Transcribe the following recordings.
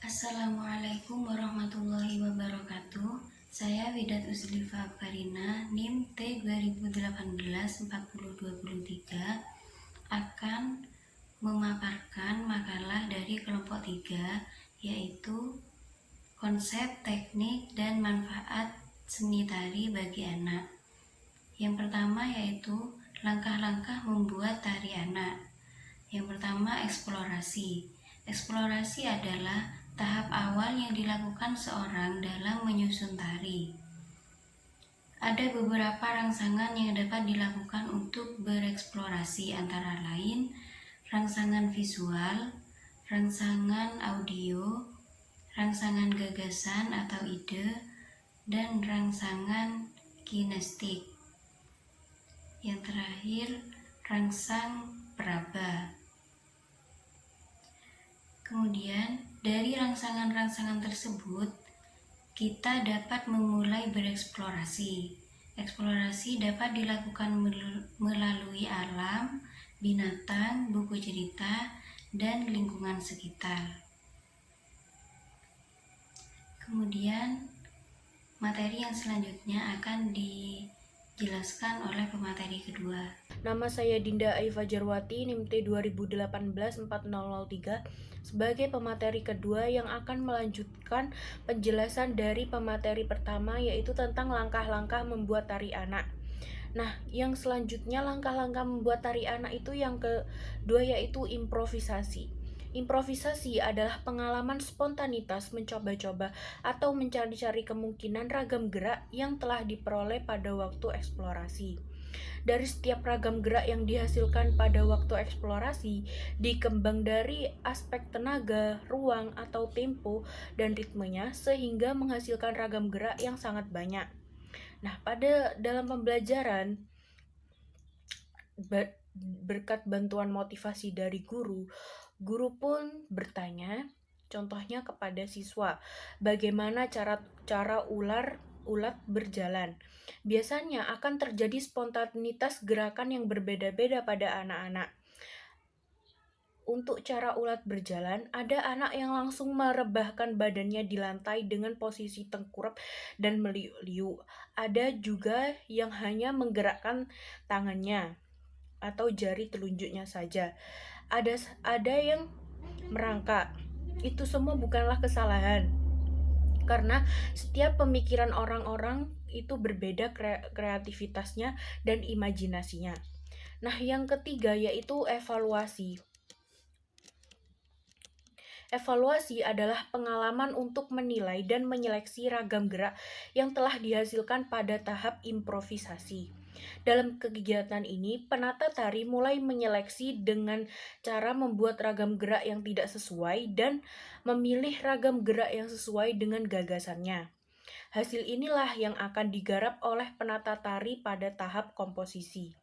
Assalamualaikum warahmatullahi wabarakatuh. Saya Widat Uslifa Farina, NIM T2018-4023 akan memaparkan makalah dari kelompok 3, yaitu konsep, teknik, dan manfaat seni tari bagi anak. Yang pertama yaitu langkah-langkah membuat tari anak. Yang pertama, eksplorasi. Eksplorasi adalah tahap awal yang dilakukan seorang dalam menyusun tari. Ada beberapa rangsangan yang dapat dilakukan untuk bereksplorasi, antara lain rangsangan visual, rangsangan audio, rangsangan gagasan atau ide, dan rangsangan kinestik. Yang terakhir, rangsang peraba. Kemudian, dari rangsangan-rangsangan tersebut, kita dapat memulai bereksplorasi. Eksplorasi dapat dilakukan melalui alam, binatang, buku cerita, dan lingkungan sekitar. Kemudian, materi yang selanjutnya akan dijelaskan oleh pemateri kedua. Nama saya Dinda Aifa Jarwati, NIM T2018-4003, sebagai pemateri kedua yang akan melanjutkan penjelasan dari pemateri pertama, yaitu tentang langkah-langkah membuat tari anak. Nah, yang selanjutnya langkah-langkah membuat tari anak itu yang kedua, yaitu improvisasi. Improvisasi adalah pengalaman spontanitas mencoba-coba atau mencari-cari kemungkinan ragam gerak yang telah diperoleh pada waktu eksplorasi. Dari setiap ragam gerak yang dihasilkan pada waktu eksplorasi, dikembang dari aspek tenaga, ruang, atau tempo, dan ritmenya, sehingga menghasilkan ragam gerak yang sangat banyak. Nah, dalam pembelajaran, berkat bantuan motivasi dari guru pun bertanya, contohnya kepada siswa, bagaimana cara ulat berjalan. Biasanya akan terjadi spontanitas gerakan yang berbeda-beda pada anak-anak. Untuk cara ulat berjalan, ada anak yang langsung merebahkan badannya di lantai dengan posisi tengkurap dan meliuk-liuk. Ada juga yang hanya menggerakkan tangannya atau jari telunjuknya saja. Ada yang merangkak. Itu semua bukanlah kesalahan, karena setiap pemikiran orang-orang itu berbeda kreativitasnya dan imajinasinya. Nah, yang ketiga yaitu evaluasi. Evaluasi adalah pengalaman untuk menilai dan menyeleksi ragam gerak yang telah dihasilkan pada tahap improvisasi. Dalam kegiatan ini, penata tari mulai menyeleksi dengan cara membuat ragam gerak yang tidak sesuai dan memilih ragam gerak yang sesuai dengan gagasannya. Hasil inilah yang akan digarap oleh penata tari pada tahap komposisi.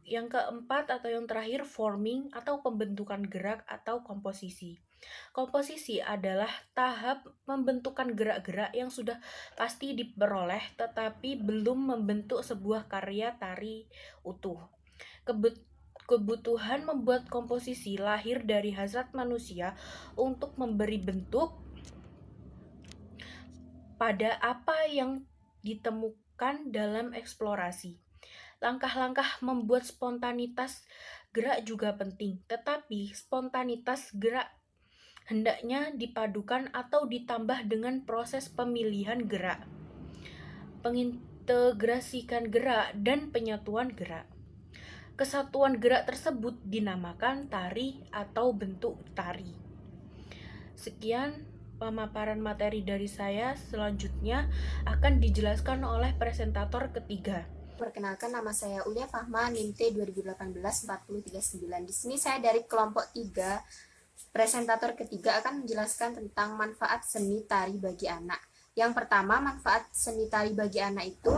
Yang keempat atau yang terakhir, forming atau pembentukan gerak atau komposisi. Komposisi adalah tahap pembentukan gerak-gerak yang sudah pasti diperoleh tetapi belum membentuk sebuah karya tari utuh. Kebutuhan membuat komposisi lahir dari hasrat manusia untuk memberi bentuk pada apa yang ditemukan dalam eksplorasi. Langkah-langkah membuat spontanitas gerak juga penting, tetapi spontanitas gerak hendaknya dipadukan atau ditambah dengan proses pemilihan gerak, pengintegrasikan gerak, dan penyatuan gerak. Kesatuan gerak tersebut dinamakan tari atau bentuk tari. Sekian pemaparan materi dari saya. Selanjutnya akan dijelaskan oleh presentator ketiga. Perkenalkan, nama saya Ulia Fahma, NIM T2018-4039. Di sini saya dari kelompok 3, presentator ketiga akan menjelaskan tentang manfaat seni tari bagi anak. Yang pertama, manfaat seni tari bagi anak itu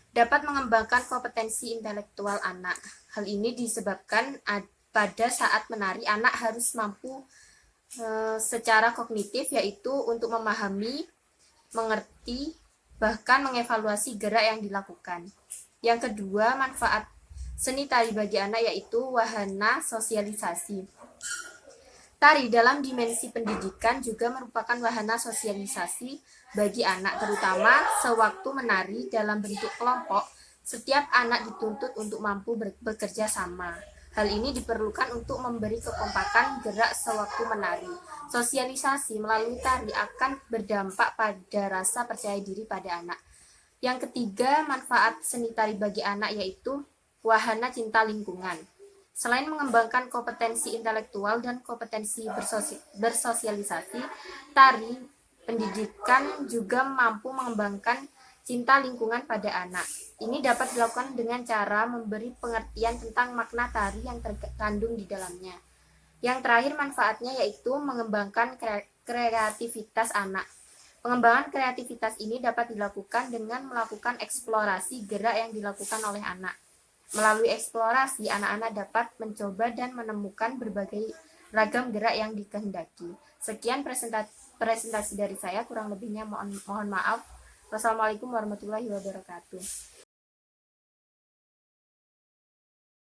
dapat mengembangkan kompetensi intelektual anak. Hal ini disebabkan pada saat menari anak harus mampu secara kognitif, yaitu untuk memahami, mengerti, bahkan mengevaluasi gerak yang dilakukan. Yang kedua, manfaat seni tari bagi anak yaitu wahana sosialisasi. Tari dalam dimensi pendidikan juga merupakan wahana sosialisasi bagi anak, terutama sewaktu menari dalam bentuk kelompok. Setiap anak dituntut untuk mampu bekerja sama. Hal ini diperlukan untuk memberi kekompakan gerak sewaktu menari. Sosialisasi melalui tari akan berdampak pada rasa percaya diri pada anak. Yang ketiga, manfaat seni tari bagi anak yaitu wahana cinta lingkungan. Selain mengembangkan kompetensi intelektual dan kompetensi bersosialisasi, tari pendidikan juga mampu mengembangkan cinta lingkungan pada anak. Ini dapat dilakukan dengan cara memberi pengertian tentang makna tari yang terkandung di dalamnya. Yang terakhir manfaatnya yaitu mengembangkan kreativitas anak. Pengembangan kreativitas ini dapat dilakukan dengan melakukan eksplorasi gerak yang dilakukan oleh anak. Melalui eksplorasi, anak-anak dapat mencoba dan menemukan berbagai ragam gerak yang dikehendaki. Sekian presentasi dari saya, kurang lebihnya mohon maaf. Wassalamualaikum warahmatullahi wabarakatuh.